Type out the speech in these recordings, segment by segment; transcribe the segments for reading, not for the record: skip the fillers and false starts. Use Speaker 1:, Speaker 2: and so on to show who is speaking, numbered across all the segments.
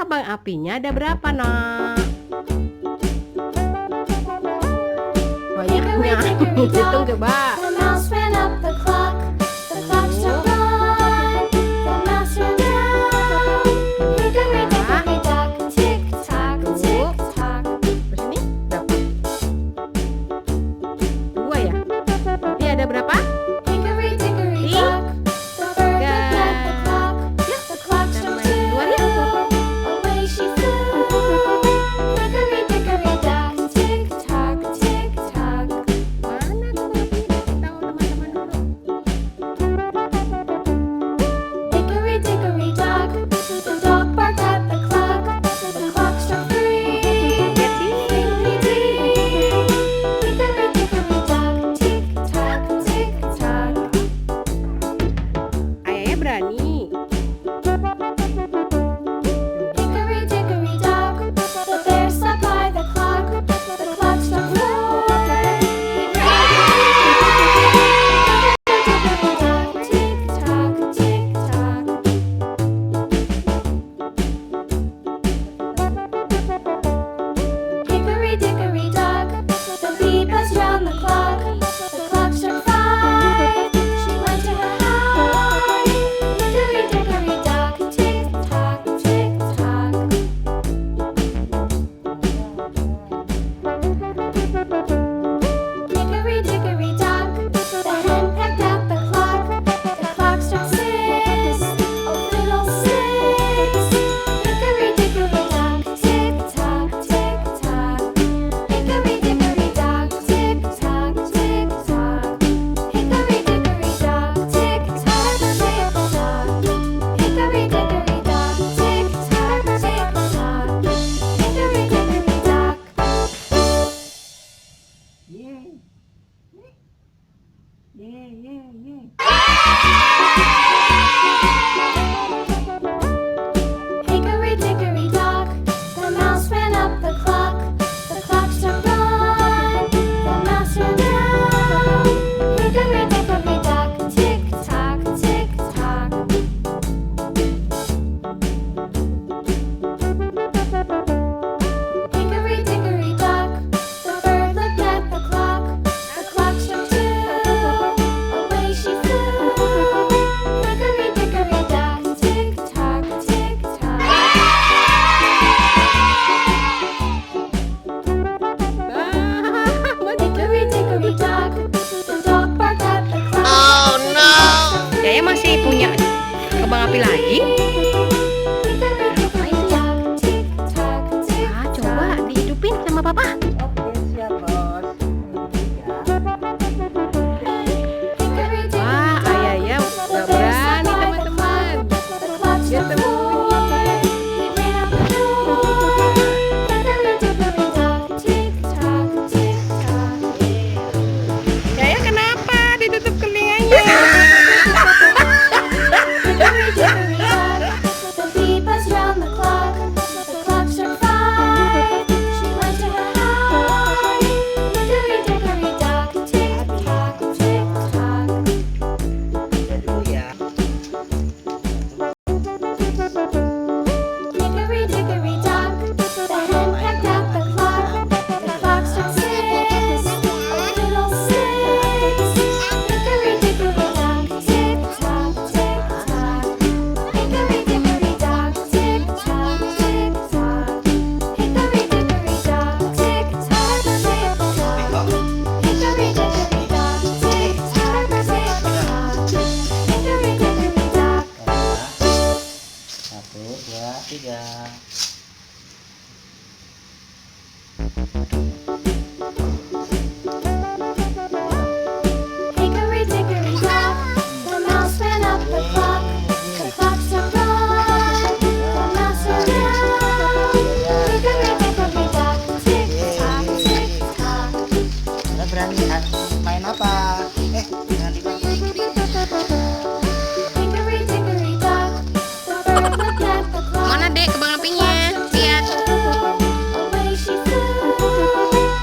Speaker 1: kembang apinya ada berapa, nak? Banyaknya. Hitung coba.
Speaker 2: The mouse ran up the clock. The clock struck one. The mouse ran down. Hickory dickory dock. Tick tock, tick tock.
Speaker 1: Terus ini berapa? 2 ya? Berarti ada berapa?
Speaker 2: Hickory dickory dock. The bird looked at the clock. The clock struck two. Away she flew. Hickory dickory dock. Tick tock, tick tock.
Speaker 1: Mana kembang api? Tahu teman-teman dulu.
Speaker 2: Hickory dickory dock. The dog barked at the clock. The clock struck three.
Speaker 1: Lihat sini.
Speaker 2: Hickory dickory dock. Tick tock, tick tock.
Speaker 1: Ayahnya berani.
Speaker 2: Hickory dickory dock. The bear sat by the clock. The clock struck four. Hickory dickory dock. Tick tock, tick tock. Hickory dickory dock. The bee buzzed round the clock. The clock struck five. She went to her hive. Hickory dickory dock. Tick tock, tick tock. Hickory dickory dock. The hen pecked at the clock. The clock struck six. Oh, little six. Hickory dickory dock. Tick tock, tick tock. Hickory dickory dock. Tick tock, tick tock. Hickory dickory dock. Tick tock, tick tock. Hickory dickory dock. Tick tock, tick tock. Hickory dickory dock. Hickory dickory dock. The mouse ran up the clock. The clock struck one. The mouse ran down. Hickory dickory dock. Tick tock, tick tock. Hickory dickory dock. The bird looked at the clock. The clock struck two. Away she flew. Hickory dickory dock. Tick tock, tick tock. Hickory dickory dock. The dog barked at the clock.
Speaker 1: Kayaknya masih punya kembang api lagi.
Speaker 2: Hickory dickory dock. Tick tock, tick
Speaker 1: Ah, coba dihidupin sama papa.
Speaker 2: Hickory dickory
Speaker 1: Wah,
Speaker 2: dock.
Speaker 1: ayahnya
Speaker 2: The
Speaker 1: nggak
Speaker 2: bear sat
Speaker 1: berani
Speaker 2: by the
Speaker 1: teman-teman.
Speaker 2: clock. The clock
Speaker 1: Dia
Speaker 2: struck
Speaker 1: sembunyi.
Speaker 2: four. He ran out the door. Hickory dickory dock. Tick tock, tick tock.
Speaker 1: Yaya kenapa ditutup telinganya?
Speaker 2: Hickory dickory dock. The bee buzzed round the clock. The clock struck five. She went to her hive. Hickory dickory dock. Tick tock, tick tock. Hickory dickory dock. The hen pecked at the clock. The clock struck six. Oh, little six. Hickory dickory dock. Tick tock, tick tock. Hickory dickory dock. Tick tock, tick tock. Hickory dickory dock. Tick tock, tick tock. Hickory dickory dock. Tick tock, tick tock. Hickory dickory dock.
Speaker 3: 1, 2, 3.
Speaker 2: Hickory dickory dock. The mouse ran up the clock. The clock struck one. The mouse ran down. Hickory dickory dock. Tick tock, tick tock.
Speaker 3: Ada berani main apa? Jangan dibantu.
Speaker 2: Hickory dickory dock. The bird looked at the clock.
Speaker 1: Mana dek kembang apinya? Lihat.
Speaker 2: Away she flew.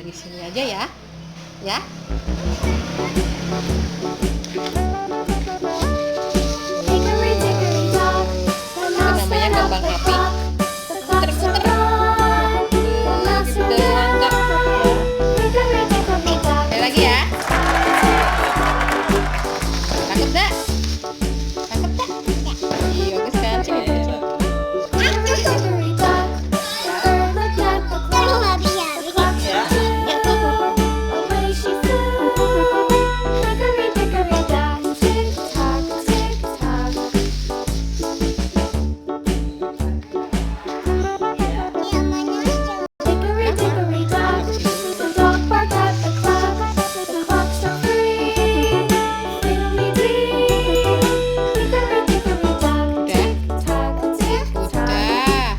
Speaker 1: dari sini aja ya. Ya.
Speaker 2: Hickory dickory dock, the mouse
Speaker 1: namanya
Speaker 2: ran up
Speaker 1: kembang
Speaker 2: the
Speaker 1: api.
Speaker 2: clock. The clock struck 5. The mouse ran
Speaker 1: Doang, Kak.
Speaker 2: down. Hickory dickory dock.
Speaker 1: Sekali lagi ya. Takut dah? Takut dah? Iya, bagus kan?
Speaker 2: Hickory dickory dock, the bird looked at the clock. The clock struck 2. Away she flew. Hickory dickory dock, tick tock, tick tock. Hickory dickory dock, the dog barked at the clock. The clock struck 3. Fiddly-dee. Hickory dickory dock, tick tock, tick tock.
Speaker 1: Udah.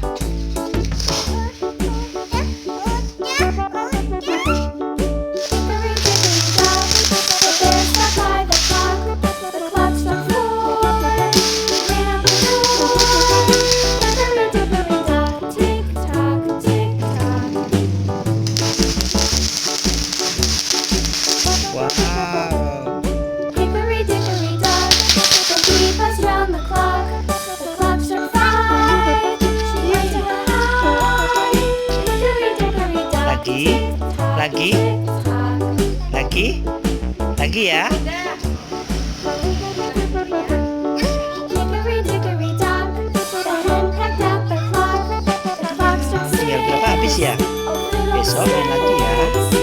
Speaker 2: Hickory dickory dock, the bear sat by the clock. The clock struck 4. Ran out the door. Hickory dickory dock, tick tock, tick tock.
Speaker 3: Wow.
Speaker 2: Hickory dickory dock, the bee buzzed round the clock. The clock struck 5. She went to hide. Hickory dickory dock,
Speaker 3: Lagi?
Speaker 2: tick-tock,
Speaker 3: Lagi?
Speaker 2: tick-tock.
Speaker 3: Lagi ya.
Speaker 2: Hickory dickory dock, the hen pecked at the clock. The clock struck 6.
Speaker 3: Tinggal berapa habis ya?
Speaker 2: Oh,
Speaker 3: Besok main lagi ya.